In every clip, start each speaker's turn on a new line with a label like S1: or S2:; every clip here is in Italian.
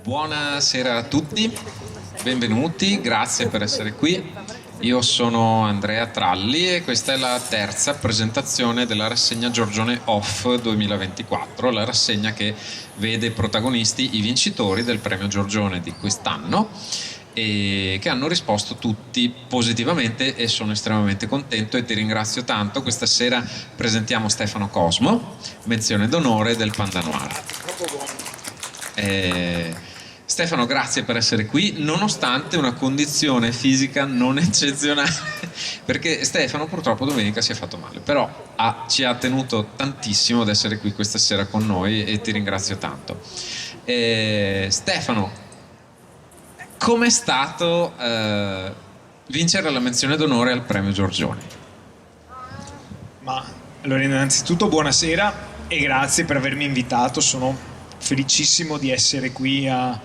S1: Buonasera a tutti, benvenuti, grazie per essere qui. Io sono Andrea Tralli e questa è la terza presentazione della rassegna Giorgione Off 2024, la rassegna che vede protagonisti i vincitori del premio Giorgione di quest'anno e che hanno risposto tutti positivamente e sono estremamente contento e ti ringrazio tanto. Questa sera presentiamo Stefano Cosmo, menzione d'onore del Panda Noir. Stefano, grazie per essere qui, nonostante una condizione fisica non eccezionale, perché Stefano purtroppo domenica si è fatto male, però ci ha tenuto tantissimo ad essere qui questa sera con noi e ti ringrazio tanto. Stefano, com'è stato vincere la menzione d'onore al premio Giorgione?
S2: Allora, innanzitutto buonasera e grazie per avermi invitato, sono felicissimo di essere qui a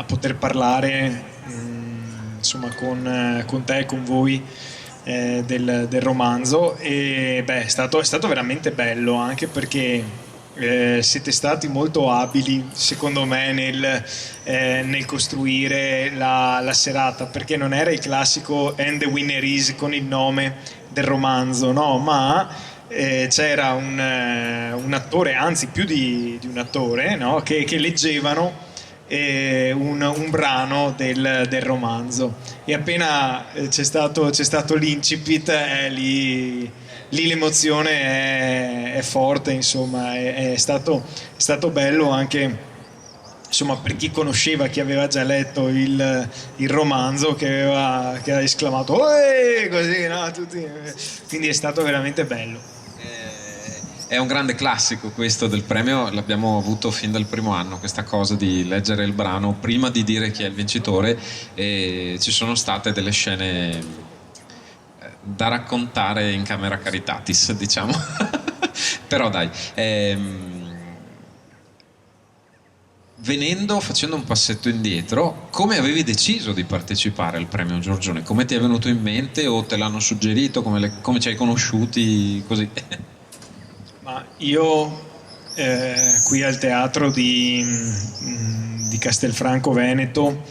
S2: poter parlare insomma con te e con voi del romanzo e è stato veramente bello, anche perché siete stati molto abili secondo me nel costruire la serata, perché non era il classico "and the winner is" con il nome del romanzo, no, ma c'era un attore, anzi più di un attore, no? che leggevano un brano del romanzo, e appena c'è stato l'incipit, lì l'emozione è forte, insomma, è stato bello anche, insomma, per chi conosceva, chi aveva già letto il romanzo, che ha esclamato "Oe!", così, no? Tutti, quindi è stato veramente bello.
S1: È un grande classico questo del premio, l'abbiamo avuto fin dal primo anno, questa cosa di leggere il brano prima di dire chi è il vincitore, e ci sono state delle scene da raccontare in camera caritatis, diciamo. Però dai, facendo un passetto indietro, come avevi deciso di partecipare al premio Giorgione? Come ti è venuto in mente, o te l'hanno suggerito? Come ci hai conosciuti? Così.
S2: Ma io qui al teatro di Castelfranco Veneto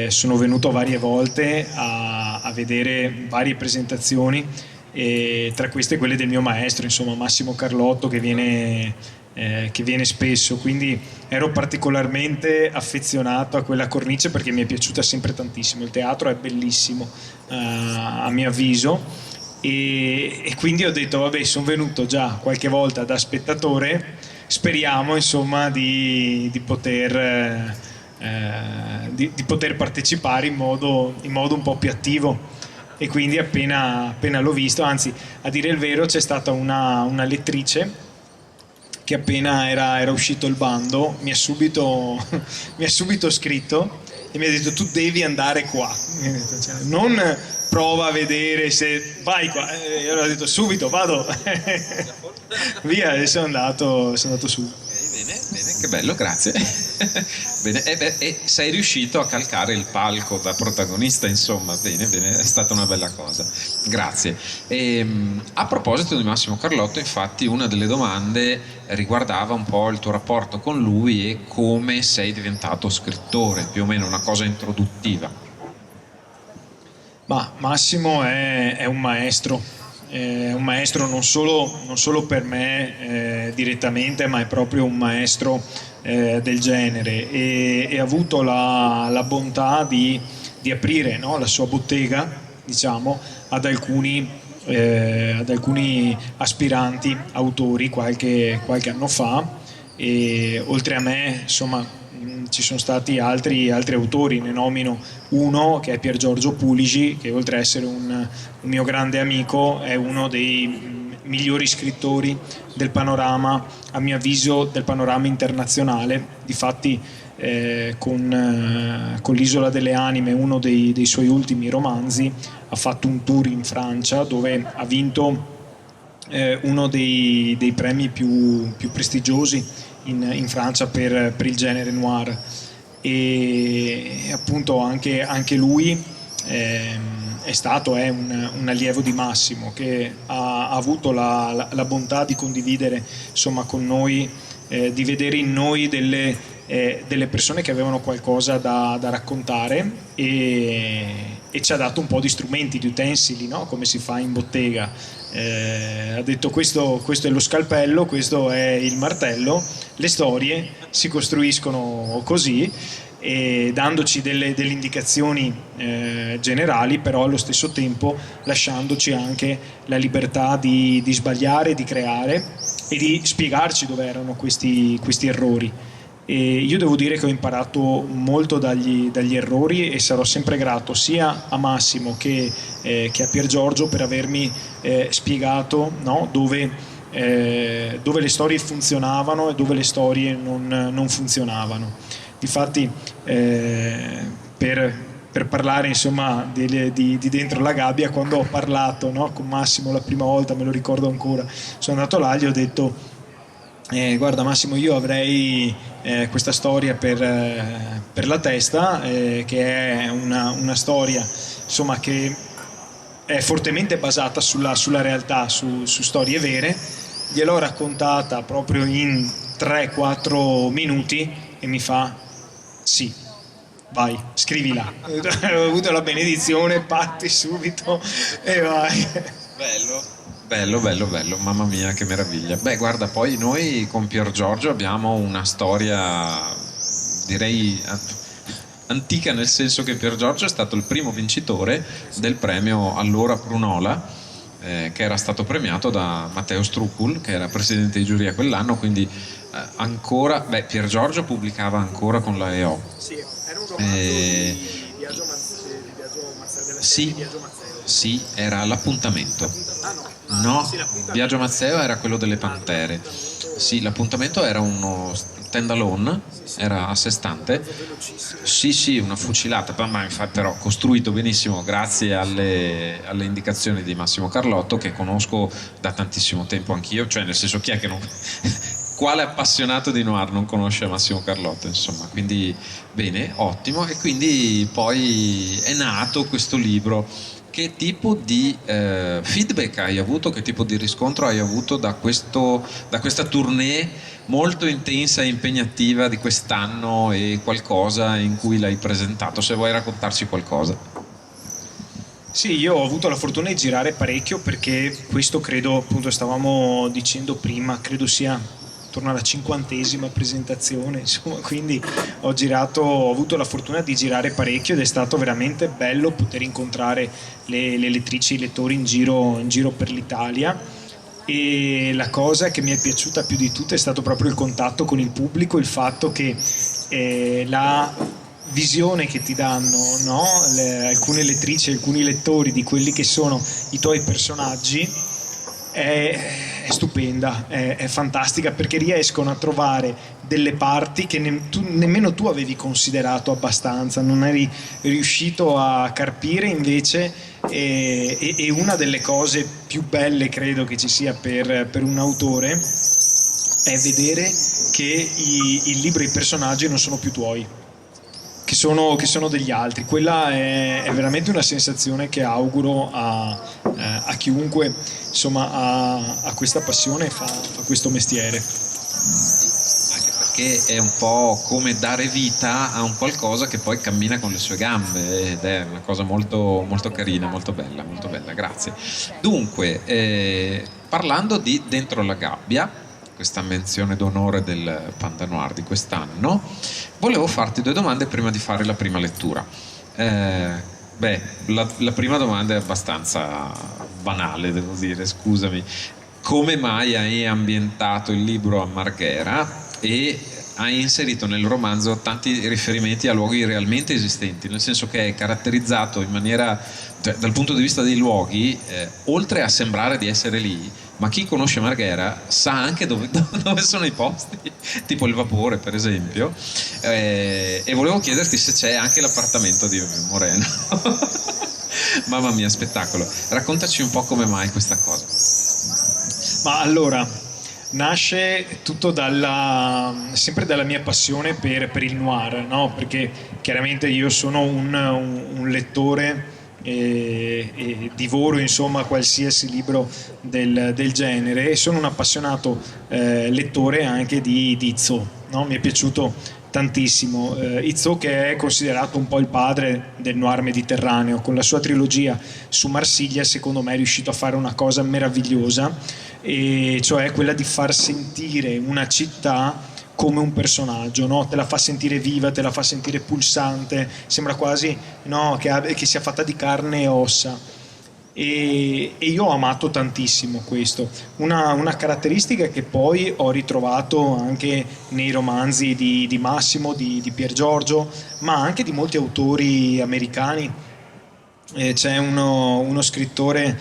S2: sono venuto varie volte a vedere varie presentazioni, e tra queste quelle del mio maestro, insomma, Massimo Carlotto, che viene spesso, quindi ero particolarmente affezionato a quella cornice perché mi è piaciuta sempre tantissimo. Il teatro è bellissimo, a mio avviso. E quindi ho detto, vabbè, sono venuto già qualche volta da spettatore, speriamo, insomma, di poter partecipare in modo un po' più attivo. E quindi appena l'ho visto, anzi, a dire il vero, c'è stata una lettrice che appena era uscito il bando mi ha subito scritto e mi ha detto: tu devi andare qua, non prova a vedere se vai qua. Io ho detto subito vado. Via, e sono andato su.
S1: Bene, che bello, grazie. Bene, e sei riuscito a calcare il palco da protagonista, insomma, bene, è stata una bella cosa, grazie. A proposito di Massimo Carlotto, infatti, una delle domande riguardava un po' il tuo rapporto con lui e come sei diventato scrittore, più o meno una cosa introduttiva.
S2: Ma Massimo è un maestro. È un maestro non solo per me direttamente, ma è proprio un maestro del genere, e ha avuto la bontà di aprire, no, la sua bottega, diciamo, ad alcuni aspiranti autori qualche anno fa, e oltre a me, insomma, ci sono stati altri autori. Ne nomino uno, che è Pier Giorgio Pulisi, che oltre a essere un mio grande amico è uno dei migliori scrittori del panorama, a mio avviso, del panorama internazionale. Difatti con l'Isola delle Anime, uno dei suoi ultimi romanzi, ha fatto un tour in Francia dove ha vinto uno dei premi più prestigiosi in Francia per il genere noir, e appunto anche lui è un allievo di Massimo, che ha avuto la bontà di condividere, insomma, con noi, di vedere in noi delle persone che avevano qualcosa da raccontare, e ci ha dato un po' di strumenti, di utensili, no? Come si fa in bottega. Ha detto questo è lo scalpello, questo è il martello, le storie si costruiscono così, e dandoci delle indicazioni generali, però allo stesso tempo lasciandoci anche la libertà di sbagliare, di creare e di spiegarci dove erano questi errori. E io devo dire che ho imparato molto dagli errori, e sarò sempre grato sia a Massimo che a Pier Giorgio per avermi spiegato, no, dove le storie funzionavano e dove le storie non funzionavano. Difatti, per parlare insomma di Dentro la gabbia, quando ho parlato, no, con Massimo la prima volta, me lo ricordo ancora, sono andato là e gli ho detto: guarda Massimo, io avrei questa storia per la testa, che è una storia insomma che è fortemente basata sulla realtà, su storie vere. Gliel'ho raccontata proprio in 3-4 minuti e mi fa: sì, vai, scrivila. Ho avuto la benedizione, parti subito e vai.
S1: Bello, mamma mia che meraviglia. Beh, guarda, poi noi con Pier Giorgio abbiamo una storia, direi, antica, nel senso che Pier Giorgio è stato il primo vincitore del premio allora Prunola, che era stato premiato da Matteo Struccul, che era presidente di giuria quell'anno, quindi ancora, Pier Giorgio pubblicava ancora con la EO.
S2: Sì, era un romanzo di Biagio Mazzeo,
S1: sì, sì, era L'appuntamento. No,
S2: Sì,
S1: Biagio Mazzeo era quello delle Pantere. Sì, L'appuntamento era uno stand-alone, era a sé stante. Sì, una fucilata, però costruito benissimo grazie alle indicazioni di Massimo Carlotto, che conosco da tantissimo tempo anch'io, cioè nel senso, chi è che non... Quale appassionato di noir non conosce Massimo Carlotto, insomma, quindi bene, ottimo. E quindi poi è nato questo libro. Che tipo di feedback hai avuto, che tipo di riscontro hai avuto da questa tournée molto intensa e impegnativa di quest'anno, e qualcosa in cui l'hai presentato? Se vuoi raccontarci qualcosa.
S2: Sì, io ho avuto la fortuna di girare parecchio, perché questo, credo, appunto stavamo dicendo prima, credo sia attorno alla 50ª presentazione, insomma, quindi ho avuto la fortuna di girare parecchio, ed è stato veramente bello poter incontrare le lettrici e i lettori in giro per l'Italia. E la cosa che mi è piaciuta più di tutto è stato proprio il contatto con il pubblico, il fatto che la visione che ti danno, no? Alcune lettrici, alcuni lettori, di quelli che sono i tuoi personaggi è stupenda, è fantastica, perché riescono a trovare delle parti che nemmeno tu avevi considerato abbastanza, non eri riuscito a carpire invece. E una delle cose più belle, credo, che ci sia per un autore è vedere che il libro e i personaggi non sono più tuoi, che sono degli altri. Quella è veramente una sensazione che auguro a chiunque insomma ha questa passione e fa questo mestiere.
S1: Anche perché è un po' come dare vita a un qualcosa che poi cammina con le sue gambe, ed è una cosa molto, molto carina, molto bella, grazie. Dunque, parlando di Dentro la gabbia, questa menzione d'onore del Panda Noir di quest'anno, volevo farti 2 domande prima di fare la prima lettura. La prima domanda è abbastanza banale, devo dire, scusami. Come mai hai ambientato il libro a Marghera e hai inserito nel romanzo tanti riferimenti a luoghi realmente esistenti, nel senso che è caratterizzato in maniera, cioè, dal punto di vista dei luoghi, oltre a sembrare di essere lì, ma chi conosce Marghera sa anche dove sono i posti, tipo il Vapore per esempio, e volevo chiederti se c'è anche l'appartamento di Moreno. Mamma mia, spettacolo. Raccontaci un po' come mai questa cosa.
S2: Ma allora, nasce tutto sempre dalla mia passione per il noir, no? Perché chiaramente io sono un lettore e divoro insomma qualsiasi libro del genere, e sono un appassionato lettore anche di Izzo, no? Mi è piaciuto tantissimo. Izzò, che è considerato un po' il padre del noir mediterraneo, con la sua trilogia su Marsiglia, secondo me è riuscito a fare una cosa meravigliosa, e cioè quella di far sentire una città come un personaggio, no? Te la fa sentire viva, te la fa sentire pulsante, sembra quasi, no, che sia fatta di carne e ossa. E io ho amato tantissimo questo. Una caratteristica che poi ho ritrovato anche nei romanzi di Massimo, di Pier Giorgio, ma anche di molti autori americani. C'è uno scrittore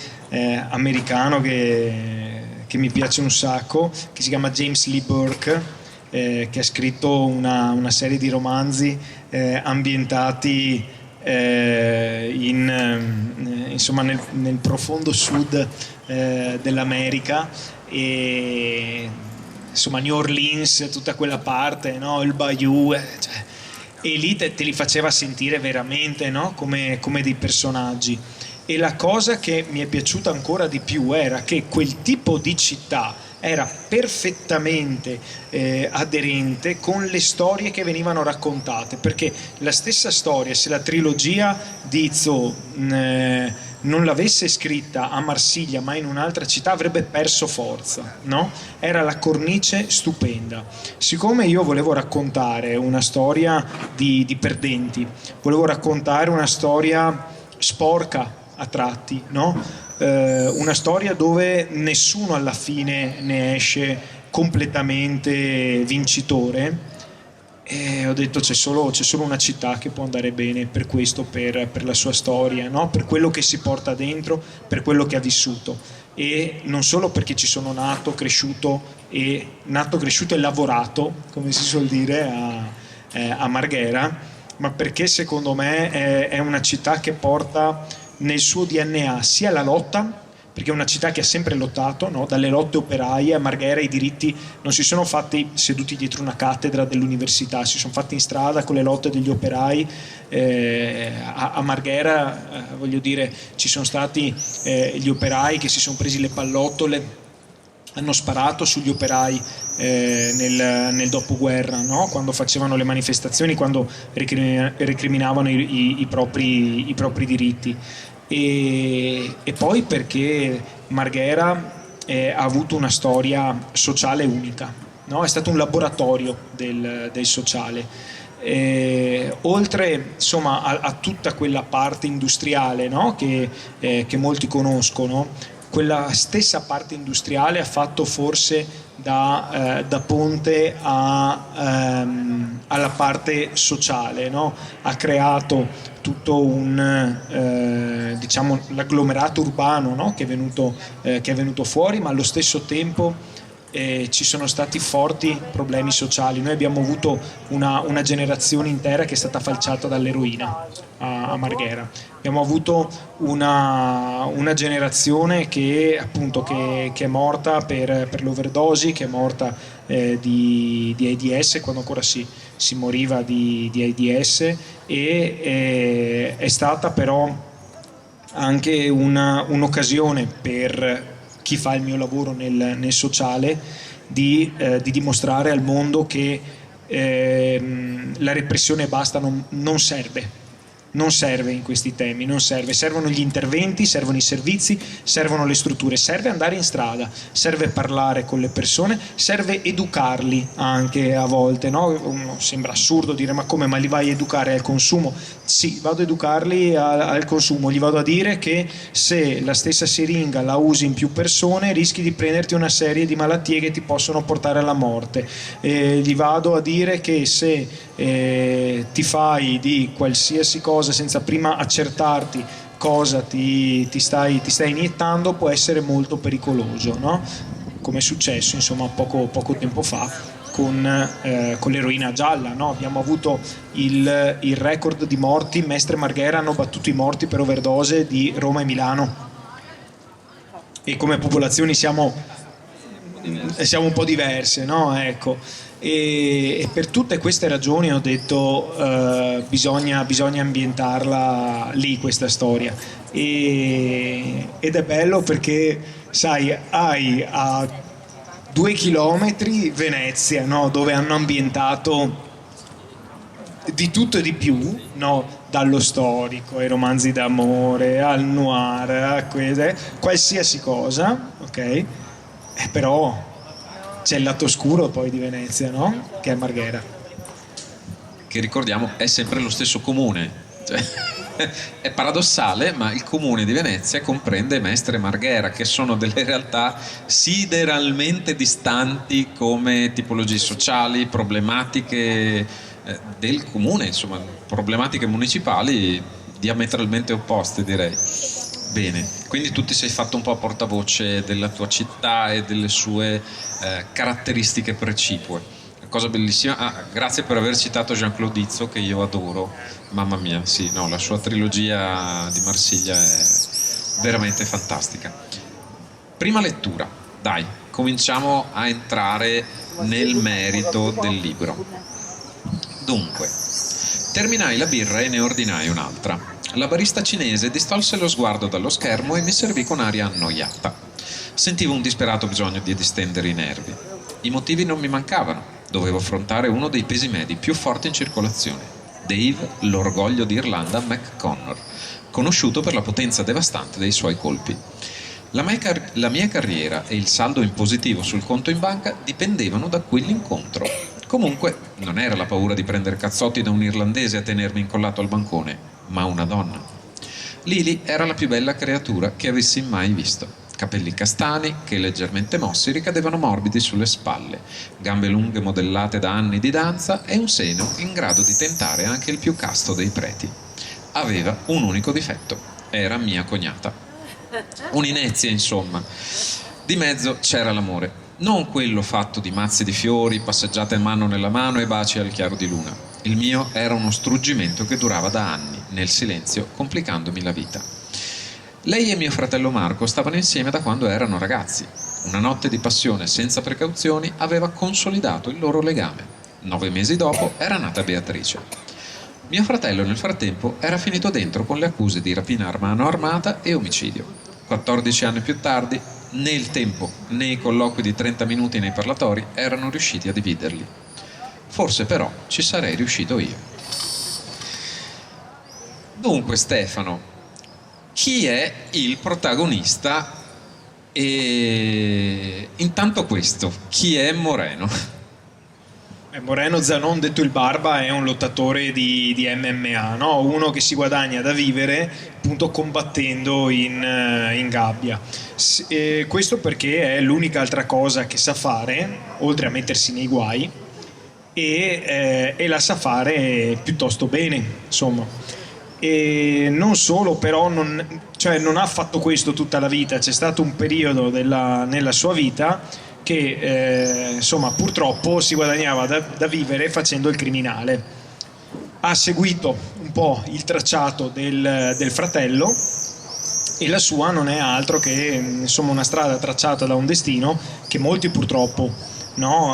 S2: americano che mi piace un sacco, che si chiama James Lee Burke, che ha scritto una serie di romanzi ambientati insomma nel profondo sud dell'America, e insomma New Orleans, tutta quella parte, no? Il Bayou, cioè, e lì te li faceva sentire veramente, no? come dei personaggi. E la cosa che mi è piaciuta ancora di più era che quel tipo di città era perfettamente aderente con le storie che venivano raccontate, perché la stessa storia, se la trilogia di Izzò non l'avesse scritta a Marsiglia ma in un'altra città, avrebbe perso forza, no? Era la cornice stupenda. Siccome io volevo raccontare una storia di perdenti, volevo raccontare una storia sporca a tratti, no? Una storia dove nessuno alla fine ne esce completamente vincitore, e ho detto c'è solo una città che può andare bene per questo, per la sua storia, no? Per quello che si porta dentro, per quello che ha vissuto, e non solo perché ci sono nato, cresciuto e lavorato, come si suol dire a Marghera, ma perché secondo me è una città che porta nel suo DNA sia la lotta, perché è una città che ha sempre lottato, no? Dalle lotte operaie a Marghera i diritti non si sono fatti seduti dietro una cattedra dell'università, si sono fatti in strada con le lotte degli operai. A Marghera, voglio dire, ci sono stati gli operai che si sono presi le pallottole, hanno sparato sugli operai nel dopoguerra, no? Quando facevano le manifestazioni, quando recriminavano i propri diritti. E poi perché Marghera ha avuto una storia sociale unica, no? È stato un laboratorio del sociale. Oltre insomma a tutta quella parte industriale, no? che molti conoscono, quella stessa parte industriale ha fatto forse da ponte alla parte sociale, no? Ha creato tutto diciamo, l'agglomerato urbano, no? che è venuto fuori, ma allo stesso tempo ci sono stati forti problemi sociali. Noi abbiamo avuto una generazione intera che è stata falciata dall'eroina a Marghera. Abbiamo avuto una generazione che appunto che è morta per l'overdose, che è morta di AIDS, quando ancora si moriva di AIDS, e è stata però anche un'occasione per chi fa il mio lavoro nel sociale di dimostrare al mondo che la repressione basta non serve. Non serve in questi temi, non serve. Servono gli interventi, servono i servizi, servono le strutture, serve andare in strada, serve parlare con le persone, serve educarli anche a volte, no? Sembra assurdo dire ma come, ma li vai a educare al consumo? Sì, vado a educarli al consumo, gli vado a dire che se la stessa siringa la usi in più persone rischi di prenderti una serie di malattie che ti possono portare alla morte. Gli vado a dire che se ti fai di qualsiasi cosa senza prima accertarti cosa ti stai iniettando, può essere molto pericoloso, no? Come è successo insomma poco tempo fa con l'eroina gialla, no? Abbiamo avuto il record di morti. Mestre Marghera hanno battuto i morti per overdose di Roma e Milano, e come popolazioni siamo un po' diverse, no? Ecco. E per tutte queste ragioni ho detto bisogna ambientarla lì questa storia, ed è bello perché sai, hai a 2 chilometri Venezia, no? Dove hanno ambientato di tutto e di più, no? Dallo storico ai romanzi d'amore al noir, a qualsiasi cosa, ok? Però c'è il lato oscuro poi di Venezia, no? Che è Marghera.
S1: Che ricordiamo è sempre lo stesso comune, cioè, è paradossale, ma il comune di Venezia comprende Mestre e Marghera, che sono delle realtà sideralmente distanti come tipologie sociali, problematiche del comune, insomma, problematiche municipali diametralmente opposte, direi. Bene, quindi tu ti sei fatto un po' portavoce della tua città e delle sue caratteristiche precipue. Cosa bellissima. Ah, grazie per aver citato Jean-Claude Izzo, che io adoro. Mamma mia, sì, no, la sua trilogia di Marsiglia è veramente fantastica. Prima lettura, dai, cominciamo a entrare nel merito del libro. Dunque, terminai la birra e ne ordinai un'altra. La barista cinese distolse lo sguardo dallo schermo e mi servì con aria annoiata. Sentivo un disperato bisogno di distendere i nervi. I motivi non mi mancavano. Dovevo affrontare uno dei pesi medi più forti in circolazione, Dave, l'orgoglio d'Irlanda McConnor, conosciuto per la potenza devastante dei suoi colpi. La mia carriera e il saldo in positivo sul conto in banca dipendevano da quell'incontro. Comunque, non era la paura di prendere cazzotti da un irlandese a tenermi incollato al bancone, ma una donna. Lily era la più bella creatura che avessi mai visto. Capelli castani che, leggermente mossi, ricadevano morbidi sulle spalle, gambe lunghe modellate da anni di danza e un seno in grado di tentare anche il più casto dei preti. Aveva un unico difetto: era mia cognata. Un'inezia, insomma. Di mezzo c'era l'amore, non quello fatto di mazzi di fiori, passeggiate mano nella mano e baci al chiaro di luna. Il mio era uno struggimento che durava da anni, nel silenzio, complicandomi la vita. Lei e mio fratello Marco stavano insieme da quando erano ragazzi. Una notte di passione senza precauzioni aveva consolidato il loro legame. 9 mesi dopo era nata Beatrice. Mio fratello nel frattempo era finito dentro con le accuse di rapina a mano armata e omicidio. 14 anni più tardi, né il tempo né i colloqui di 30 minuti nei parlatori erano riusciti a dividerli. Forse però ci sarei riuscito io. Dunque, Stefano, chi è il protagonista? E intanto questo, chi è Moreno?
S2: Moreno Zanon, detto il Barba, è un lottatore di MMA, no? Uno che si guadagna da vivere appunto combattendo in gabbia. Questo perché è l'unica altra cosa che sa fare, oltre a mettersi nei guai, e la sa fare piuttosto bene, insomma. E non solo, però cioè non ha fatto questo tutta la vita. C'è stato un periodo nella sua vita che insomma purtroppo si guadagnava da vivere facendo il criminale. Ha seguito un po' il tracciato del fratello e la sua non è altro che insomma una strada tracciata da un destino che molti purtroppo, no,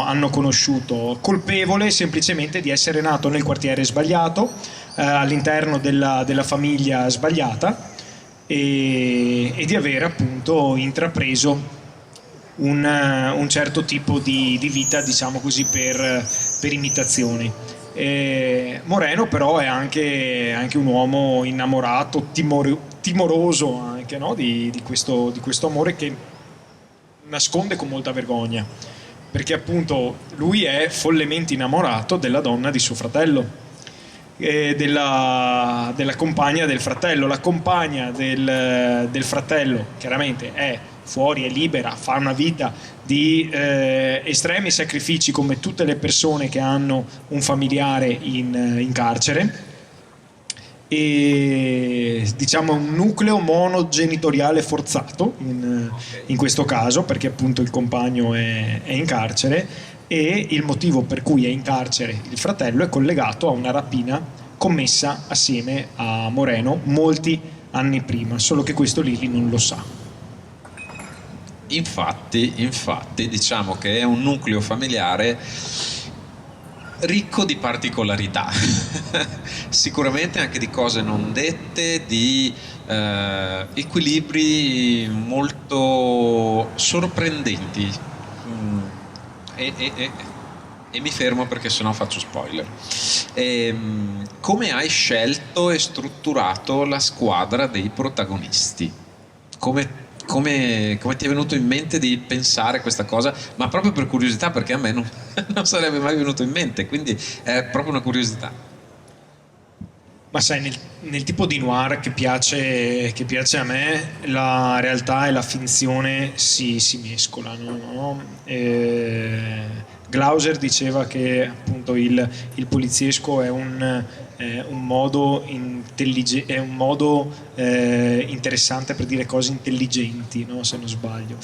S2: hanno conosciuto, colpevole semplicemente di essere nato nel quartiere sbagliato, all'interno della famiglia sbagliata, e di aver appunto intrapreso un certo tipo di vita, diciamo così, per imitazioni. Moreno però è anche un uomo innamorato, timoroso anche, no? di questo amore che nasconde con molta vergogna, perché appunto lui è follemente innamorato della donna di suo fratello, della compagna del fratello. La compagna del fratello chiaramente è fuori, è libera, fa una vita di estremi sacrifici come tutte le persone che hanno un familiare in carcere, e diciamo un nucleo monogenitoriale forzato in questo caso, perché appunto il compagno è in carcere, e il motivo per cui è in carcere il fratello è collegato a una rapina commessa assieme a Moreno molti anni prima, solo che questo Lily non lo sa.
S1: Infatti, diciamo che è un nucleo familiare ricco di particolarità, sicuramente anche di cose non dette, di equilibri molto sorprendenti. E mi fermo perché sennò faccio spoiler. Come hai scelto e strutturato la squadra dei protagonisti? Come ti è venuto in mente di pensare questa cosa? Ma proprio per curiosità, perché a me non sarebbe mai venuto in mente, quindi è proprio una curiosità.
S2: Ma sai, nel tipo di noir che piace a me, la realtà e la finzione si mescolano, no? Glauser diceva che appunto il poliziesco è un modo, è un modo interessante per dire cose intelligenti, no? Se non sbaglio.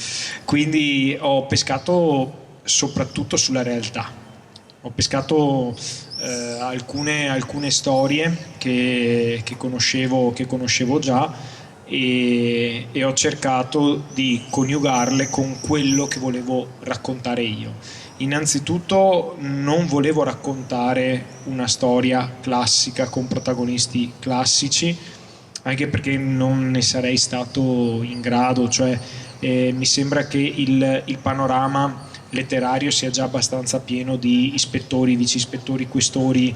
S2: Quindi ho pescato soprattutto sulla realtà. Ho pescato alcune storie che conoscevo già e ho cercato di coniugarle con quello che volevo raccontare io. Innanzitutto non volevo raccontare una storia classica con protagonisti classici, anche perché non ne sarei stato in grado, cioè mi sembra che il panorama letterario sia già abbastanza pieno di ispettori, vice ispettori, questori,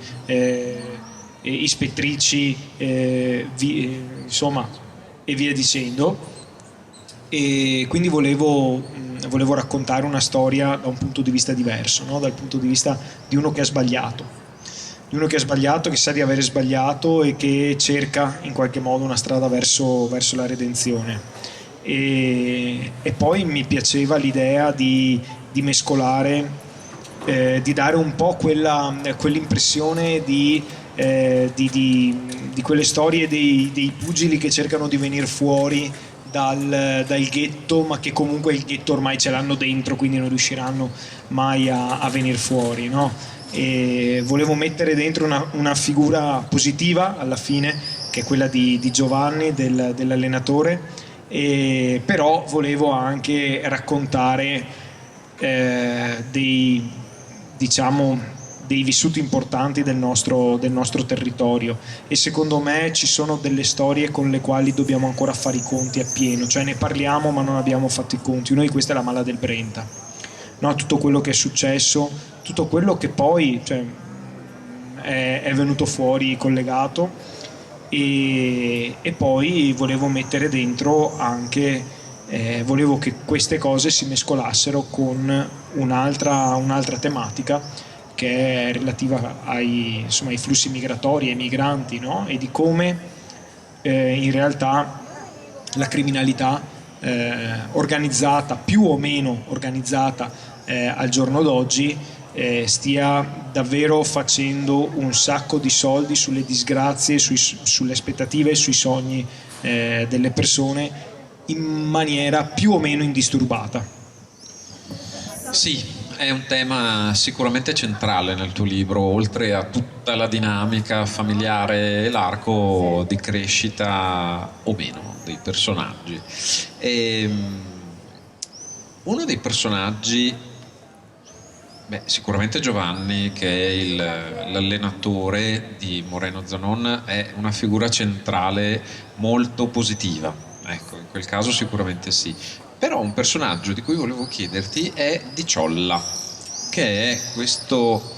S2: ispettrici, insomma, e via dicendo. E quindi volevo raccontare una storia da un punto di vista diverso, no? Dal punto di vista di uno che ha sbagliato, che sa di avere sbagliato e che cerca in qualche modo una strada verso la redenzione. E poi mi piaceva l'idea di mescolare, di dare un po' quell'impressione di quelle storie dei pugili che cercano di venire fuori dal ghetto, ma che comunque il ghetto ormai ce l'hanno dentro, quindi non riusciranno mai a venire fuori, no? E volevo mettere dentro una figura positiva alla fine, che è quella di Giovanni, dell'allenatore, però volevo anche raccontare dei, diciamo, dei vissuti importanti del nostro territorio, e secondo me ci sono delle storie con le quali dobbiamo ancora fare i conti appieno, cioè ne parliamo ma non abbiamo fatto i conti. Noi questa è la Mala del Brenta, no? Tutto quello che è successo, tutto quello che poi, cioè, è venuto fuori collegato, e poi volevo mettere dentro anche, volevo che queste cose si mescolassero con un'altra tematica che è relativa insomma, ai flussi migratori, ai migranti, no? E di come in realtà la criminalità organizzata, più o meno organizzata al giorno d'oggi, stia davvero facendo un sacco di soldi sulle disgrazie, sulle aspettative e sui sogni delle persone in maniera più o meno indisturbata.
S1: Sì, è un tema sicuramente centrale nel tuo libro, oltre a tutta la dinamica familiare e l'arco di crescita o meno dei personaggi. E, uno dei personaggi, sicuramente Giovanni, che è l'allenatore di Moreno Zanon, è una figura centrale molto positiva. Ecco, in quel caso sicuramente sì. Però un personaggio di cui volevo chiederti è Di Ciolla, che è questo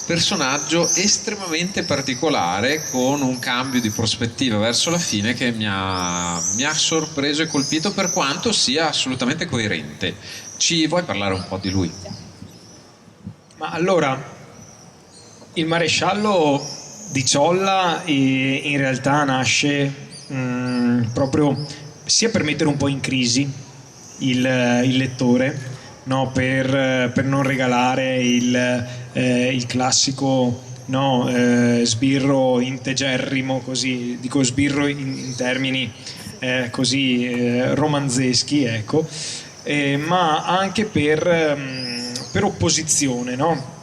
S1: personaggio estremamente particolare con un cambio di prospettiva verso la fine che mi ha sorpreso e colpito, per quanto sia assolutamente coerente. Ci vuoi parlare un po' di lui?
S2: Ma allora, il maresciallo Di Ciolla in realtà nasce proprio sia per mettere un po' in crisi il lettore, no? Per non regalare il classico, no? Sbirro integerrimo, così dico, sbirro in termini così romanzeschi, ecco, ma anche per opposizione, no?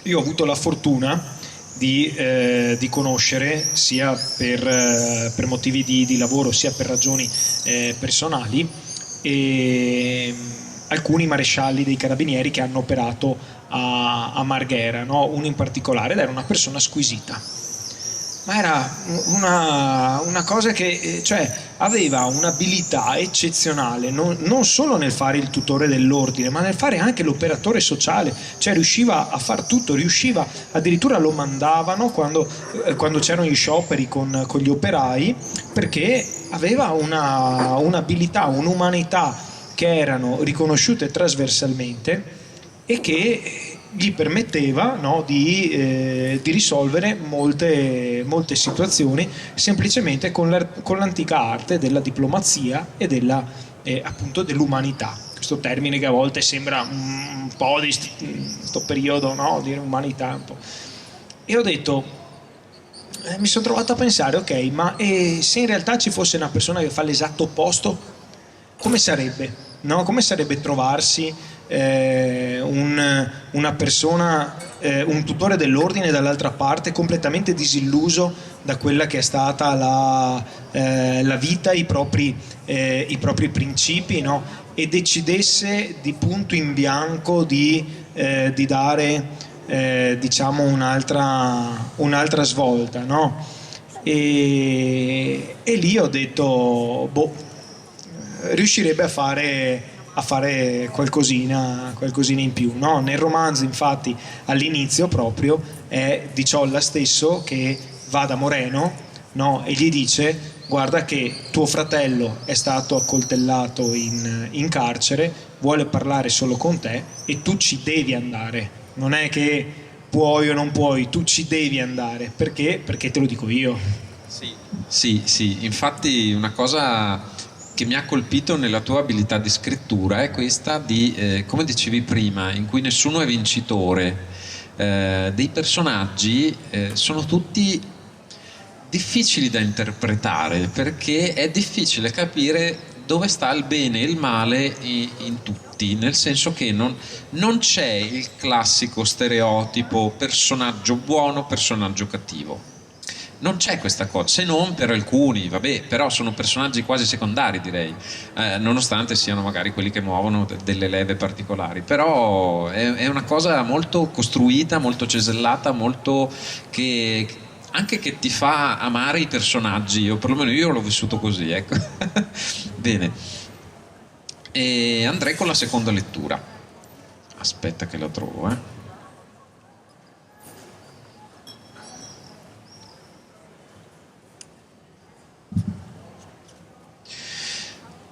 S2: Io ho avuto la fortuna di conoscere, sia per motivi di lavoro sia per ragioni personali, alcuni marescialli dei carabinieri che hanno operato a Marghera, no? Uno in particolare, ed era una persona squisita, ma era una cosa che cioè, aveva un'abilità eccezionale, non solo nel fare il tutore dell'ordine, ma nel fare anche l'operatore sociale, cioè riusciva a far tutto, riusciva, addirittura lo mandavano quando c'erano gli scioperi con gli operai, perché aveva un'abilità, un'umanità che erano riconosciute trasversalmente e che gli permetteva, no, di risolvere molte situazioni semplicemente con l'antica arte della diplomazia e appunto dell'umanità. Questo termine che a volte sembra un po' di questo periodo, no, dire umanità un po'. E ho detto, mi sono trovato a pensare, ok, ma se in realtà ci fosse una persona che fa l'esatto opposto, come sarebbe? No? Come sarebbe trovarsi una persona, un tutore dell'ordine dall'altra parte, completamente disilluso da quella che è stata la vita, i propri principi, no? E decidesse di punto in bianco di dare diciamo un'altra svolta, no? E lì ho detto, boh, riuscirebbe a fare qualcosina in più, no? Nel romanzo, infatti, all'inizio proprio è Di Ciolla stesso che va da Moreno, no? E gli dice: guarda che tuo fratello è stato accoltellato in carcere, vuole parlare solo con te e tu ci devi andare, non è che puoi o non puoi, tu ci devi andare, perché te lo dico io.
S1: Sì, infatti una cosa che mi ha colpito nella tua abilità di scrittura è questa di, come dicevi prima, in cui nessuno è vincitore, dei personaggi sono tutti difficili da interpretare, perché è difficile capire dove sta il bene e il male in tutti, nel senso che non c'è il classico stereotipo personaggio buono, personaggio cattivo. Non c'è questa cosa, se non per alcuni, vabbè, però sono personaggi quasi secondari, direi, nonostante siano magari quelli che muovono delle leve particolari, però è una cosa molto costruita, molto cesellata, molto che anche che ti fa amare i personaggi, o perlomeno io l'ho vissuto così, ecco. Bene, e andrei con la seconda lettura. Aspetta che la trovo,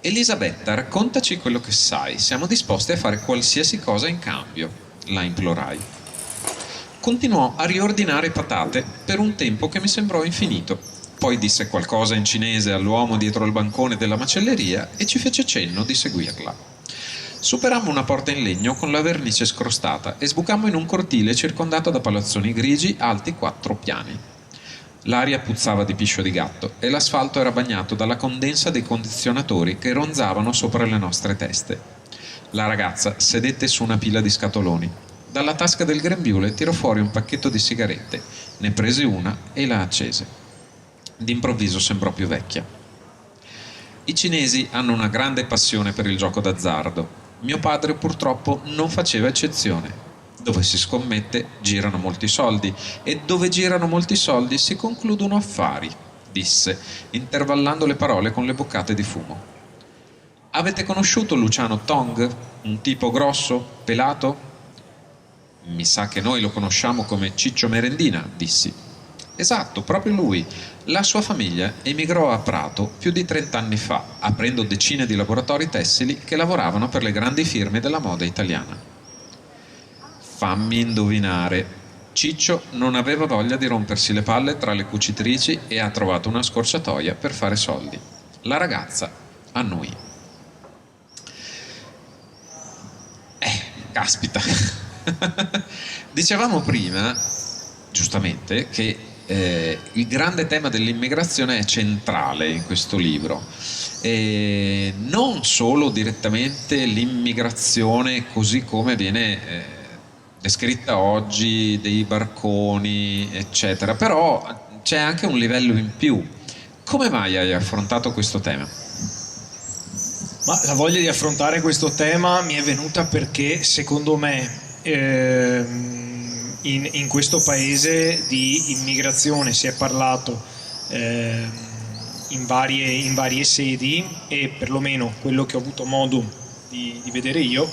S1: Elisabetta, raccontaci quello che sai. Siamo disposti a fare qualsiasi cosa in cambio, la implorai. Continuò a riordinare patate per un tempo che mi sembrò infinito. Poi disse qualcosa in cinese all'uomo dietro il bancone della macelleria e ci fece cenno di seguirla. Superammo una porta in legno con la vernice scrostata e sbucammo in un cortile circondato da palazzoni grigi alti 4 piani. L'aria puzzava di piscio di gatto e l'asfalto era bagnato dalla condensa dei condizionatori che ronzavano sopra le nostre teste. La ragazza sedette su una pila di scatoloni. Dalla tasca del grembiule tirò fuori un pacchetto di sigarette, ne prese una e la accese. D'improvviso sembrò più vecchia. I cinesi hanno una grande passione per il gioco d'azzardo. Mio padre purtroppo non faceva eccezione. Dove si scommette girano molti soldi e dove girano molti soldi si concludono affari, disse, intervallando le parole con le boccate di fumo. Avete conosciuto Luciano Tong? Un tipo grosso, pelato? Mi sa che noi lo conosciamo come Ciccio Merendina, dissi. Esatto, proprio lui. La sua famiglia emigrò a Prato più di 30 anni fa, aprendo decine di laboratori tessili che lavoravano per le grandi firme della moda italiana. Fammi indovinare. Ciccio non aveva voglia di rompersi le palle tra le cucitrici e ha trovato una scorciatoia per fare soldi. La ragazza annui. Caspita. Dicevamo prima, giustamente, che il grande tema dell'immigrazione è centrale in questo libro. Non solo direttamente l'immigrazione così come viene descritta oggi, dei barconi, eccetera, però c'è anche un livello in più. Come mai hai affrontato questo tema?
S2: Ma la voglia di affrontare questo tema mi è venuta perché, secondo me, in questo paese di immigrazione si è parlato in varie sedi, e perlomeno quello che ho avuto modo di vedere io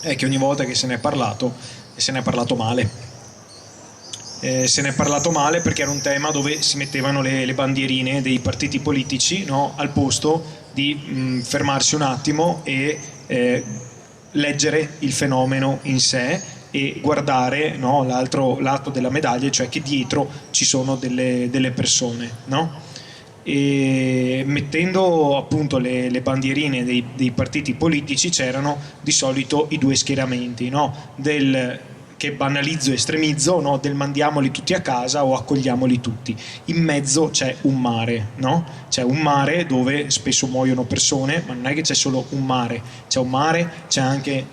S2: è che ogni volta che se ne è parlato, se ne è parlato male. Se ne è parlato male perché era un tema dove si mettevano le bandierine dei partiti politici, no? Al posto di fermarsi un attimo e leggere il fenomeno in sé e guardare, no, l'altro lato della medaglia, cioè che dietro ci sono delle persone, no? E mettendo appunto le bandierine dei partiti politici c'erano di solito i due schieramenti, no? Che banalizzo e estremizzo, no? Del mandiamoli tutti a casa o accogliamoli tutti. In mezzo c'è un mare, no? C'è un mare dove spesso muoiono persone, ma non è che c'è solo un mare, c'è anche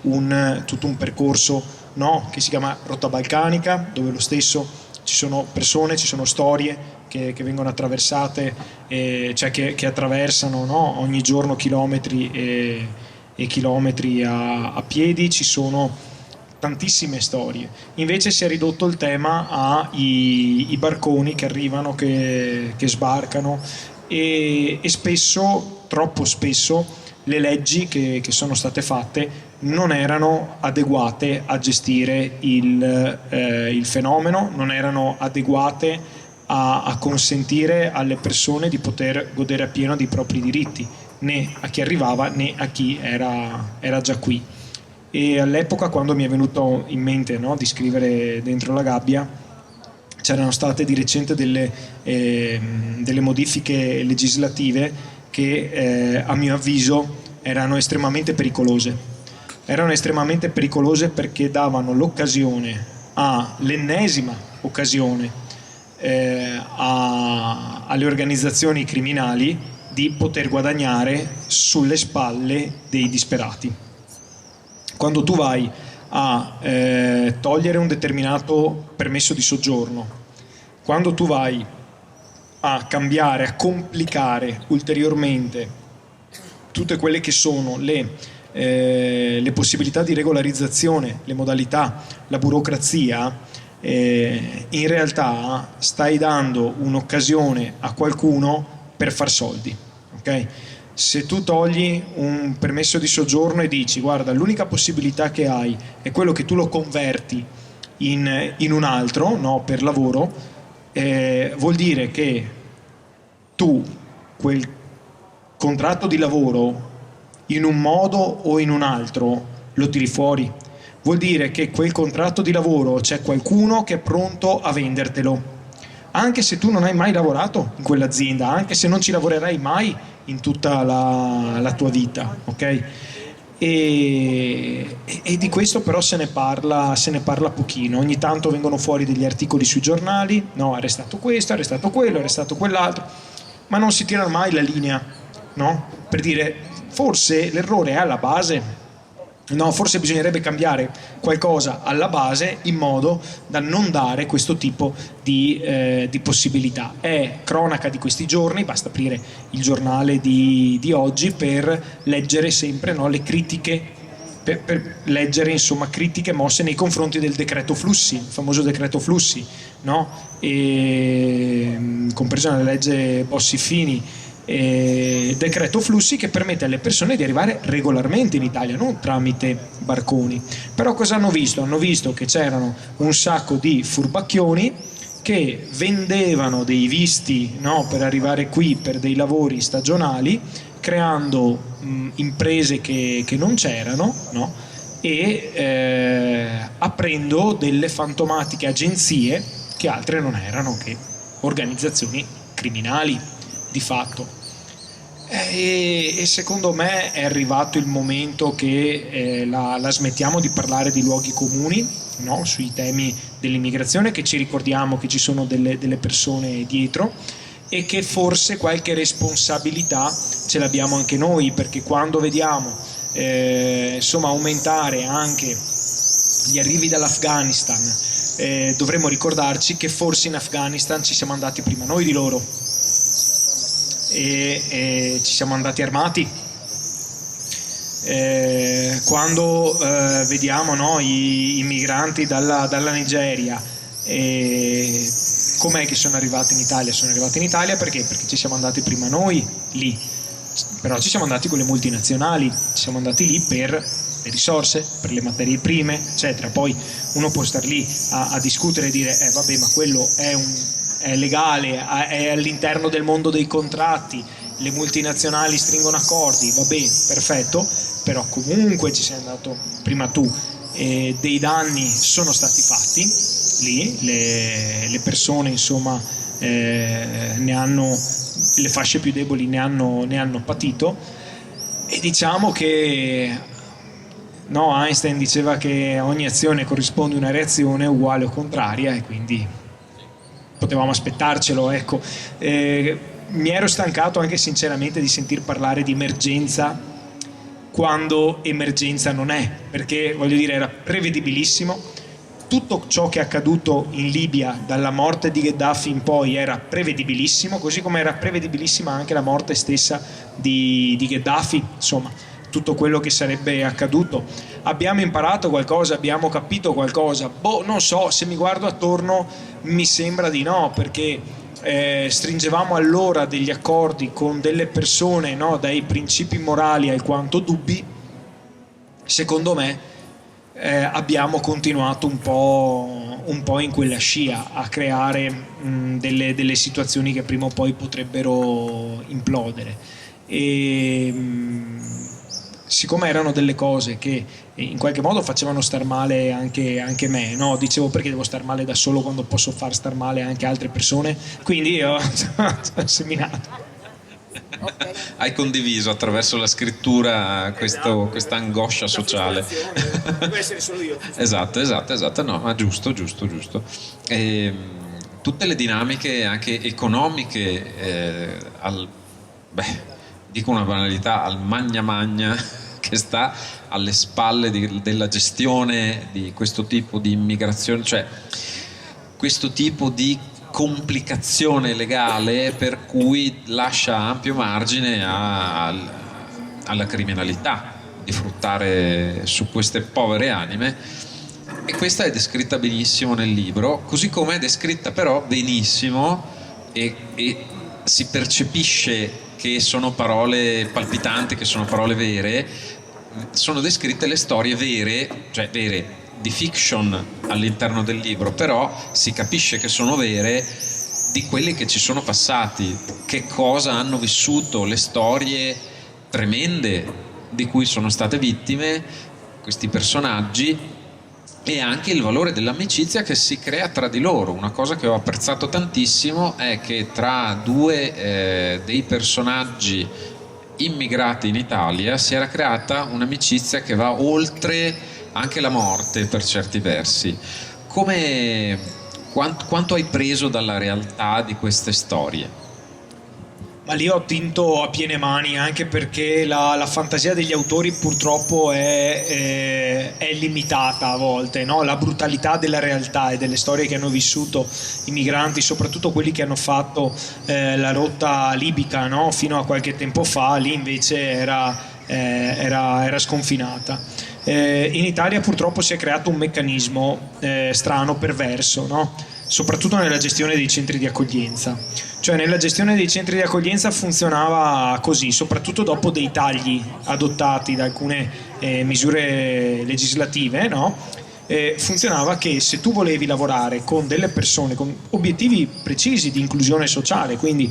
S2: tutto un percorso, no? Che si chiama rotta balcanica, dove lo stesso ci sono persone, ci sono storie che vengono attraversate, cioè che attraversano, no? Ogni giorno chilometri e chilometri a piedi, ci sono tantissime storie. Invece si è ridotto il tema ai barconi che arrivano, che sbarcano, e spesso, troppo spesso, le leggi che sono state fatte non erano adeguate a gestire il fenomeno, non erano adeguate a consentire alle persone di poter godere appieno dei propri diritti, né a chi arrivava né a chi era già qui. E all'epoca, quando mi è venuto in mente, no, di scrivere Dentro la gabbia, c'erano state di recente delle modifiche legislative che a mio avviso erano estremamente pericolose. Erano estremamente pericolose perché davano l'occasione, l'ennesima occasione, alle organizzazioni criminali di poter guadagnare sulle spalle dei disperati. Quando tu vai a togliere un determinato permesso di soggiorno, quando tu vai a cambiare, a complicare ulteriormente tutte quelle che sono le possibilità di regolarizzazione, le modalità, la burocrazia, in realtà stai dando un'occasione a qualcuno per far soldi, ok? Se tu togli un permesso di soggiorno e dici guarda, l'unica possibilità che hai è quello che tu lo converti in un altro, no, per lavoro, vuol dire che tu quel contratto di lavoro in un modo o in un altro lo tiri fuori. Vuol dire che quel contratto di lavoro c'è qualcuno che è pronto a vendertelo, anche se tu non hai mai lavorato in quell'azienda, anche se non ci lavorerai mai in tutta la tua vita, ok? E di questo però se ne parla pochino. Ogni tanto vengono fuori degli articoli sui giornali, no, è arrestato questo, è arrestato quello, è arrestato quell'altro, ma non si tira mai la linea, no? Per dire, forse l'errore è alla base. No, forse bisognerebbe cambiare qualcosa alla base in modo da non dare questo tipo di possibilità. È cronaca di questi giorni, basta aprire il giornale di oggi per leggere sempre, no, le critiche, per leggere insomma critiche mosse nei confronti del decreto flussi, il famoso decreto flussi, no? E, compresa la legge Bossi-Fini, decreto flussi che permette alle persone di arrivare regolarmente in Italia, non tramite barconi. Però cosa hanno visto? Hanno visto che c'erano un sacco di furbacchioni che vendevano dei visti, no, per arrivare qui per dei lavori stagionali, creando imprese che non c'erano, no? E aprendo delle fantomatiche agenzie che altre non erano che organizzazioni criminali di fatto. E secondo me è arrivato il momento che la smettiamo di parlare di luoghi comuni, no? Sui temi dell'immigrazione, che ci ricordiamo che ci sono delle persone dietro e che forse qualche responsabilità ce l'abbiamo anche noi, perché quando vediamo insomma aumentare anche gli arrivi dall'Afghanistan, dovremmo ricordarci che forse in Afghanistan ci siamo andati prima noi di loro. E ci siamo andati armati, quando vediamo, no, i migranti dalla Nigeria, com'è che sono arrivati in Italia? Sono arrivati in Italia perché ci siamo andati prima noi lì, però ci siamo andati con le multinazionali, ci siamo andati lì per le risorse, per le materie prime, eccetera. Poi uno può star lì a discutere e dire vabbè, ma quello è legale, è all'interno del mondo dei contratti, le multinazionali stringono accordi, vabbè, perfetto, però comunque ci sei andato prima tu, dei danni sono stati fatti lì, le persone insomma ne hanno, le fasce più deboli ne hanno patito, e diciamo che no, Einstein diceva che a ogni azione corrisponde una reazione uguale o contraria, e quindi potevamo aspettarcelo, ecco. Mi ero stancato anche sinceramente di sentir parlare di emergenza quando emergenza non è, perché voglio dire, era prevedibilissimo. Tutto ciò che è accaduto in Libia dalla morte di Gheddafi in poi era prevedibilissimo, così come era prevedibilissima anche la morte stessa di Gheddafi, insomma, tutto quello che sarebbe accaduto. Abbiamo imparato qualcosa, abbiamo capito qualcosa? Boh, non so, se mi guardo attorno mi sembra di no, perché stringevamo allora degli accordi con delle persone, no, dai principi morali alquanto dubbi. Secondo me abbiamo continuato un po' in quella scia a creare delle situazioni che prima o poi potrebbero implodere, e siccome erano delle cose che in qualche modo facevano star male anche me, no? Dicevo, perché devo star male da solo quando posso far star male anche altre persone, quindi ho seminato.
S1: Okay. Hai condiviso attraverso la scrittura questa angoscia sociale.
S2: Devo essere solo io.
S1: Esatto, no, ma giusto. Tutte le dinamiche anche economiche, dico una banalità, al magna che sta alle spalle della gestione di questo tipo di immigrazione, cioè questo tipo di complicazione legale per cui lascia ampio margine alla criminalità di fruttare su queste povere anime, e questa è descritta benissimo nel libro, così come è descritta però benissimo e si percepisce che sono parole palpitanti, che sono parole vere. Sono descritte le storie vere, cioè vere, di fiction all'interno del libro, però si capisce che sono vere, di quelli che ci sono passati, che cosa hanno vissuto, le storie tremende di cui sono state vittime questi personaggi, e anche il valore dell'amicizia che si crea tra di loro. Una cosa che ho apprezzato tantissimo è che tra due dei personaggi immigrati in Italia si era creata un'amicizia che va oltre anche la morte per certi versi. Quanto hai preso dalla realtà di queste storie?
S2: Ma lì ho tinto a piene mani, anche perché la fantasia degli autori purtroppo è limitata a volte, no? La brutalità della realtà e delle storie che hanno vissuto i migranti, soprattutto quelli che hanno fatto la rotta libica, no? Fino a qualche tempo fa, lì invece era sconfinata. In Italia purtroppo si è creato un meccanismo strano, perverso, no? Soprattutto nella gestione dei centri di accoglienza. Cioè nella gestione dei centri di accoglienza funzionava così, soprattutto dopo dei tagli adottati da alcune misure legislative, no? Funzionava che se tu volevi lavorare con delle persone con obiettivi precisi di inclusione sociale, quindi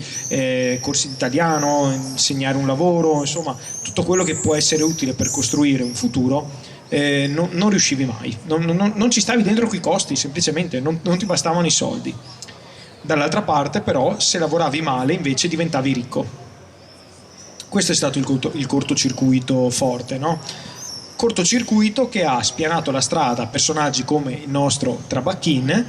S2: corsi di italiano, insegnare un lavoro, insomma tutto quello che può essere utile per costruire un futuro, non riuscivi mai, non ci stavi dentro coi costi, semplicemente non ti bastavano i soldi. Dall'altra parte però, se lavoravi male invece diventavi ricco. Questo è stato il cortocircuito forte, no? Cortocircuito che ha spianato la strada a personaggi come il nostro Trabacchin,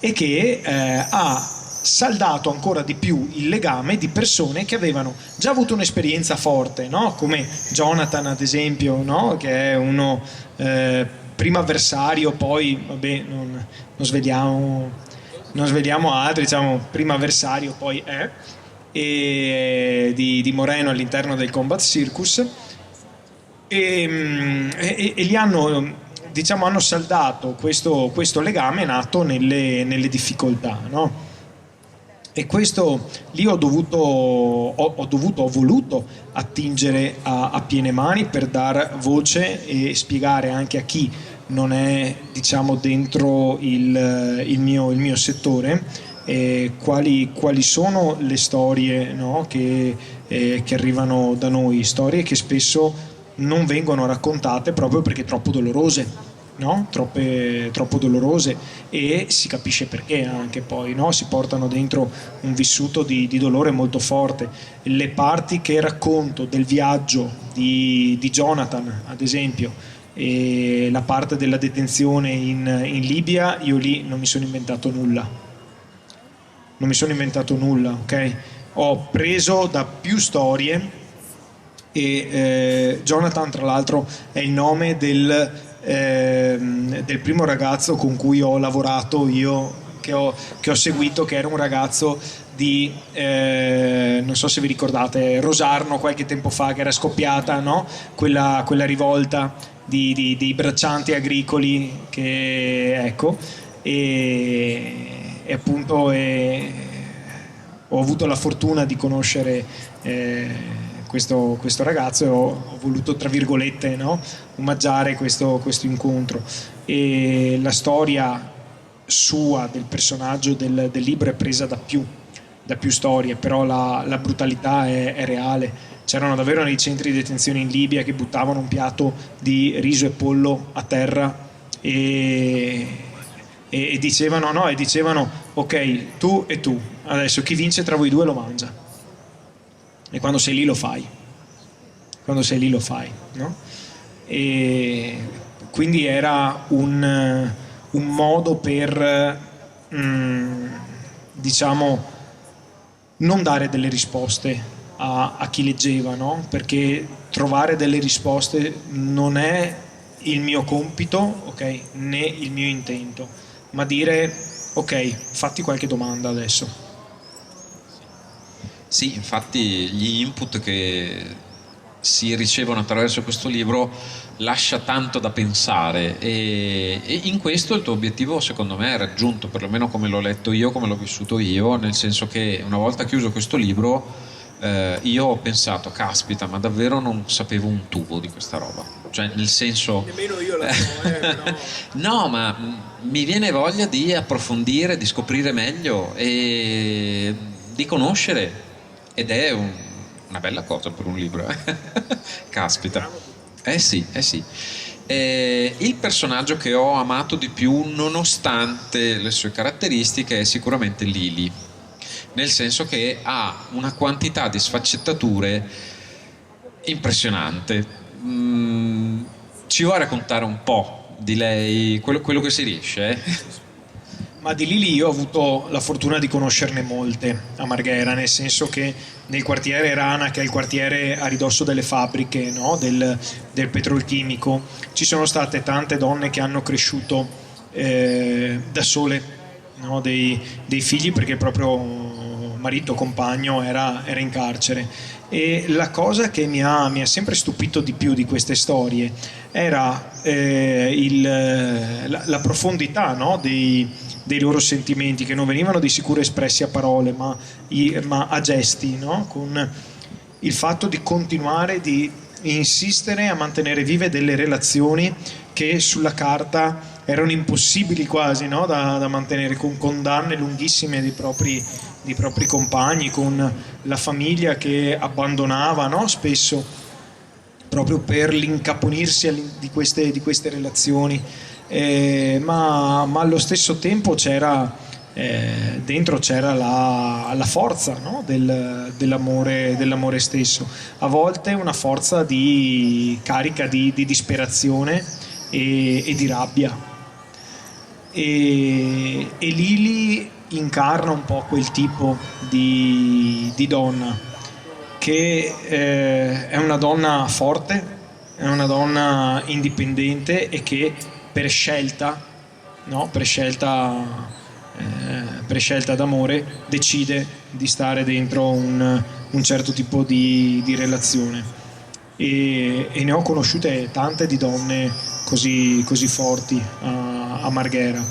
S2: e che ha saldato ancora di più il legame di persone che avevano già avuto un'esperienza forte, no? Come Jonathan ad esempio, no? Che è uno prima avversario, poi vabbè, non sveliamo altri, diciamo prima avversario, poi di Moreno all'interno del Combat Circus, e li hanno, diciamo, hanno saldato questo legame nato nelle difficoltà, no? E questo lì ho voluto attingere a piene mani per dar voce e spiegare anche a chi non è, diciamo, dentro il mio settore, quali sono le storie, no, che arrivano da noi, storie che spesso non vengono raccontate proprio perché troppo dolorose. No? Troppo dolorose, e si capisce perché anche poi, no? Si portano dentro un vissuto di dolore molto forte. Le parti che racconto del viaggio di Jonathan, ad esempio, e la parte della detenzione in Libia, io lì non mi sono inventato nulla, ok? Ho preso da più storie, e Jonathan, tra l'altro, è il nome del primo ragazzo con cui ho lavorato io, che ho seguito, che era un ragazzo di non so se vi ricordate Rosarno, qualche tempo fa, che era scoppiata, no? quella rivolta dei braccianti agricoli, che ecco, e appunto ho avuto la fortuna di conoscere questo ragazzo, e ho voluto, tra virgolette, no, omaggiare questo incontro. E la storia sua, del personaggio del libro, è presa da più storie, però la brutalità è reale. C'erano davvero nei centri di detenzione in Libia che buttavano un piatto di riso e pollo a terra, e dicevano, no, ok, tu e tu, adesso chi vince tra voi due lo mangia. E quando sei lì lo fai, no? E quindi era un modo per, diciamo, non dare delle risposte a chi leggeva, no? Perché trovare delle risposte non è il mio compito, ok, né il mio intento, ma dire, ok, fatti qualche domanda adesso.
S1: Sì, infatti gli input che si ricevono attraverso questo libro lascia tanto da pensare, e in questo il tuo obiettivo, secondo me, è raggiunto, perlomeno come l'ho letto io, come l'ho vissuto io, nel senso che una volta chiuso questo libro io ho pensato, caspita, ma davvero non sapevo un tubo di questa roba, cioè, nel senso,
S2: nemmeno io la so, però...
S1: no, ma mi viene voglia di approfondire, di scoprire meglio e di conoscere, ed è una bella cosa per un libro, caspita. Sì, eh sì. Il personaggio che ho amato di più, nonostante le sue caratteristiche, è sicuramente Lily, nel senso che ha una quantità di sfaccettature impressionante. Ci vuoi raccontare un po' di lei, quello che si riesce?
S2: Ma di Lili io ho avuto la fortuna di conoscerne molte a Marghera, nel senso che nel quartiere Rana, che è il quartiere a ridosso delle fabbriche, no? del petrolchimico, ci sono state tante donne che hanno cresciuto da sole, no? dei figli, perché il proprio marito, compagno, era in carcere. E la cosa che mi ha sempre stupito di più di queste storie era la profondità, no? dei loro sentimenti, che non venivano di sicuro espressi a parole, ma a gesti, no? Con il fatto di continuare, di insistere a mantenere vive delle relazioni che sulla carta erano impossibili quasi, no? da mantenere, con condanne lunghissime dei propri compagni, con la famiglia che abbandonava, no? Spesso, proprio per l'incaponirsi di queste relazioni. Ma allo stesso tempo dentro c'era la forza, no? dell'amore stesso, a volte una forza carica di disperazione e di rabbia, e Lili incarna un po' quel tipo di donna, che è una donna forte, è una donna indipendente, e che per scelta, no? per scelta d'amore, decide di stare dentro un certo tipo di relazione. e ne ho conosciute tante di donne così forti a Marghera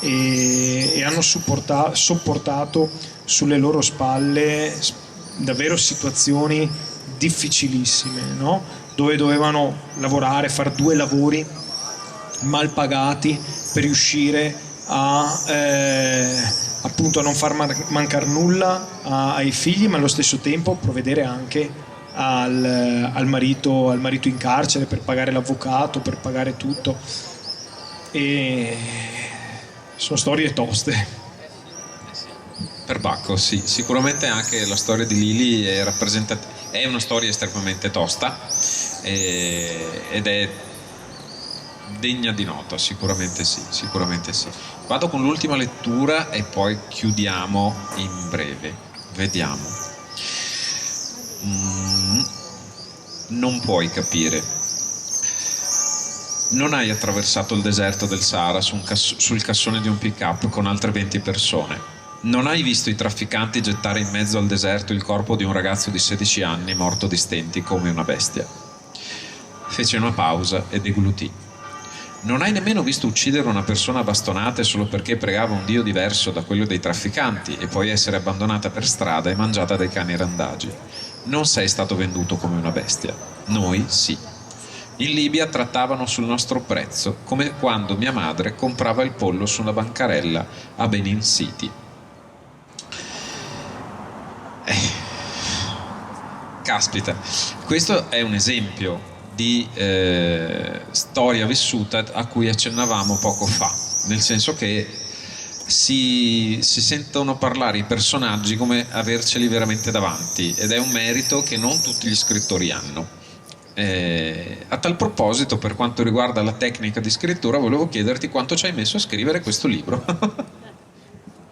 S2: e hanno sopportato sulle loro spalle davvero situazioni difficilissime, no? Dove dovevano lavorare, fare due lavori mal pagati per riuscire appunto a non far mancare nulla ai figli, ma allo stesso tempo provvedere anche al marito in carcere per pagare l'avvocato, per pagare tutto. E sono storie toste.
S1: Perbacco, sì, sicuramente anche la storia di Lili è una storia estremamente tosta ed è degna di nota, sicuramente sì, sicuramente sì. Vado con l'ultima lettura e poi chiudiamo in breve. Vediamo. Non puoi capire. Non hai attraversato il deserto del Sahara sul cassone di un pick-up con altre 20 persone. Non hai visto i trafficanti gettare in mezzo al deserto il corpo di un ragazzo di 16 anni morto di stenti come una bestia. Fece una pausa e deglutì. Non hai nemmeno visto uccidere una persona a bastonate solo perché pregava un dio diverso da quello dei trafficanti e poi essere abbandonata per strada e mangiata dai cani randagi. Non sei stato venduto come una bestia. Noi sì. In Libia trattavano sul nostro prezzo, come quando mia madre comprava il pollo sulla bancarella a Benin City. Caspita, questo è un esempio di storia vissuta a cui accennavamo poco fa, nel senso che si sentono parlare i personaggi come averceli veramente davanti ed è un merito che non tutti gli scrittori hanno. A tal proposito, per quanto riguarda la tecnica di scrittura, volevo chiederti quanto ci hai messo a scrivere questo libro.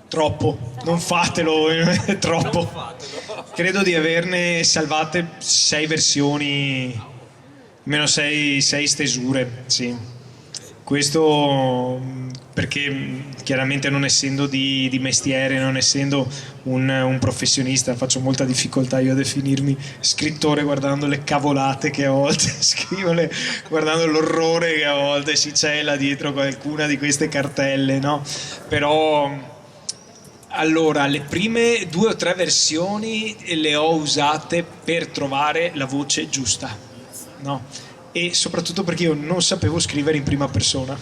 S2: Troppo, non fatelo, è troppo. Credo di averne salvate 6 versioni, almeno 6 stesure, sì. Questo perché chiaramente non essendo di mestiere, non essendo un professionista, faccio molta difficoltà io a definirmi scrittore guardando le cavolate che a volte scrivo, guardando l'orrore che a volte si cela dietro qualcuna di queste cartelle, no? Però allora, le prime 2 o 3 versioni le ho usate per trovare la voce giusta, no? E soprattutto perché io non sapevo scrivere in prima persona.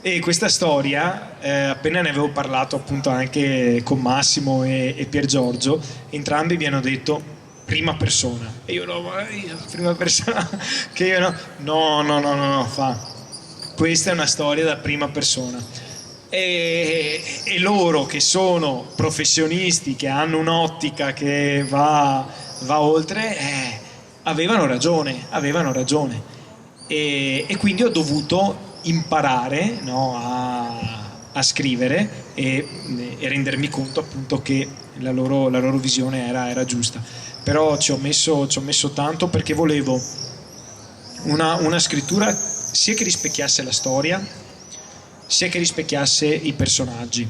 S2: E questa storia, appena ne avevo parlato appunto anche con Massimo e Pier Giorgio, entrambi mi hanno detto prima persona. E io no, ma io, prima persona, che io no, fa. Questa è una storia da prima persona. E loro che sono professionisti, che hanno un'ottica che va oltre, avevano ragione. E quindi ho dovuto imparare, no, a scrivere e rendermi conto appunto che la loro visione era giusta. Però ci ho messo tanto perché volevo una scrittura sia che rispecchiasse la storia sia che rispecchiasse i personaggi.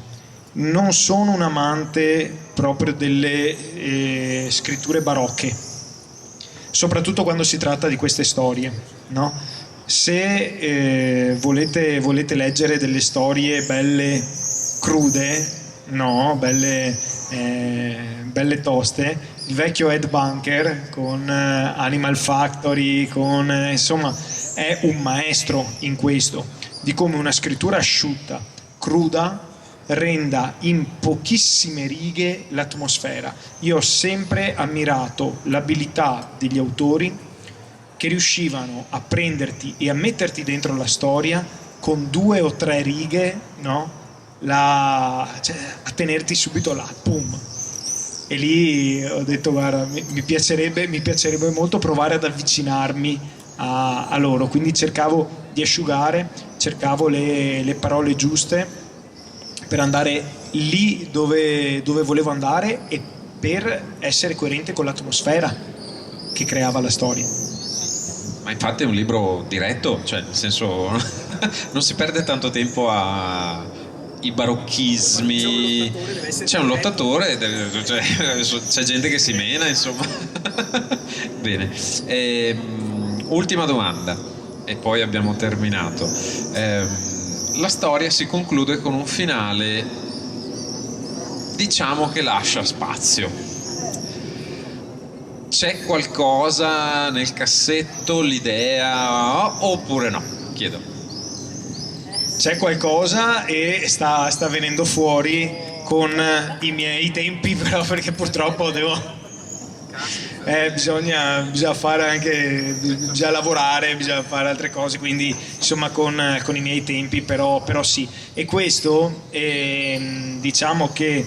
S2: Non sono un amante proprio delle scritture barocche, soprattutto quando si tratta di queste storie, no? Se volete leggere delle storie belle crude, no, belle toste, il vecchio Ed Bunker con Animal Factory, insomma, è un maestro in questo, di come una scrittura asciutta, cruda, renda in pochissime righe l'atmosfera. Io ho sempre ammirato l'abilità degli autori che riuscivano a prenderti e a metterti dentro la storia con 2 o 3 righe, no? Cioè, a tenerti subito là, pum. E lì ho detto, guarda, mi piacerebbe molto provare ad avvicinarmi a loro, quindi cercavo di asciugare, cercavo le parole giuste per andare lì dove volevo andare e per essere coerente con l'atmosfera che creava la storia.
S1: Ma infatti è un libro diretto, cioè nel senso non si perde tanto tempo ai barocchismi. C'è un lottatore, c'è gente che si mena, insomma. Bene. Ultima domanda e poi abbiamo terminato. La storia si conclude con un finale, diciamo, che lascia spazio. C'è qualcosa nel cassetto, l'idea, oppure no? Chiedo.
S2: C'è qualcosa e sta venendo fuori con i miei tempi, però, perché purtroppo bisogna fare anche, bisogna lavorare, bisogna fare altre cose, quindi insomma con i miei tempi, però sì. E questo, diciamo che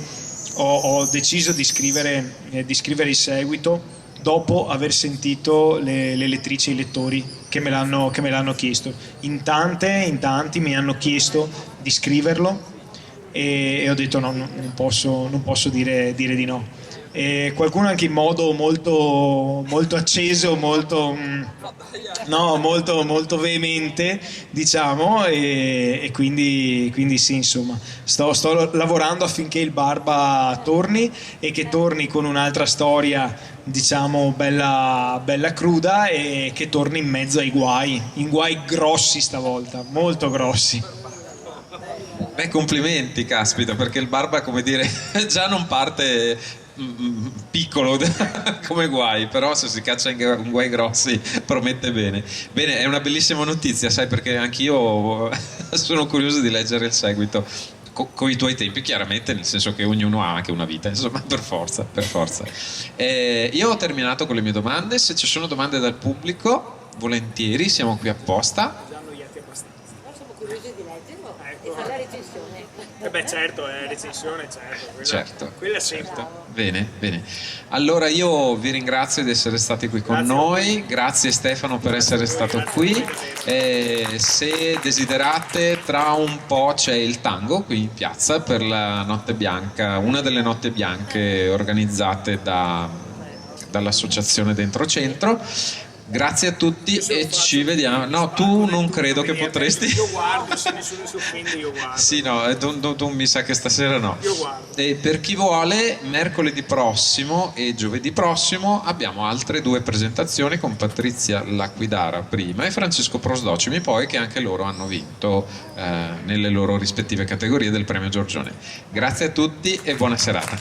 S2: ho deciso di scrivere il seguito dopo aver sentito le lettrici e i lettori che me l'hanno chiesto. In tanti mi hanno chiesto di scriverlo e ho detto no, non posso dire di no. E qualcuno anche in modo molto, molto acceso, molto veemente, diciamo, e quindi sì, insomma, sto lavorando affinché il Barba torni e che torni con un'altra storia, diciamo, bella cruda, e che torni in mezzo ai guai grossi stavolta, molto grossi.
S1: Beh, complimenti, caspita, perché il Barba, come dire, già non parte piccolo come guai, però se si caccia in guai grossi promette bene. Bene, è una bellissima notizia, sai, perché anch'io sono curioso di leggere il seguito con i tuoi tempi, chiaramente, nel senso che ognuno ha anche una vita, insomma, per forza. Io ho terminato con le mie domande. Se ci sono domande dal pubblico, volentieri, siamo qui apposta.
S3: Siamo curiosi di leggerlo e fare la recensione.
S2: Beh, certo, recensione, certo. Quella sempre.
S1: Certo. Bene. Allora io vi ringrazio di essere stati qui con noi, grazie Stefano per essere stato qui. Se desiderate, tra un po' c'è il tango qui in piazza per la Notte Bianca, una delle Notte Bianche organizzate dall'associazione Dentro Centro. Grazie a tutti e ci vediamo. No, tu non credo che potresti.
S2: Io guardo, se nessuno si offende, io guardo.
S1: Sì, no, tu mi sa che stasera no.
S2: Io guardo.
S1: E per chi vuole, mercoledì prossimo e giovedì prossimo abbiamo altre 2 presentazioni con Patrizia L'Aquidara prima e Francesco Prosdocimi poi, che anche loro hanno vinto nelle loro rispettive categorie del premio Giorgione. Grazie a tutti e buona serata.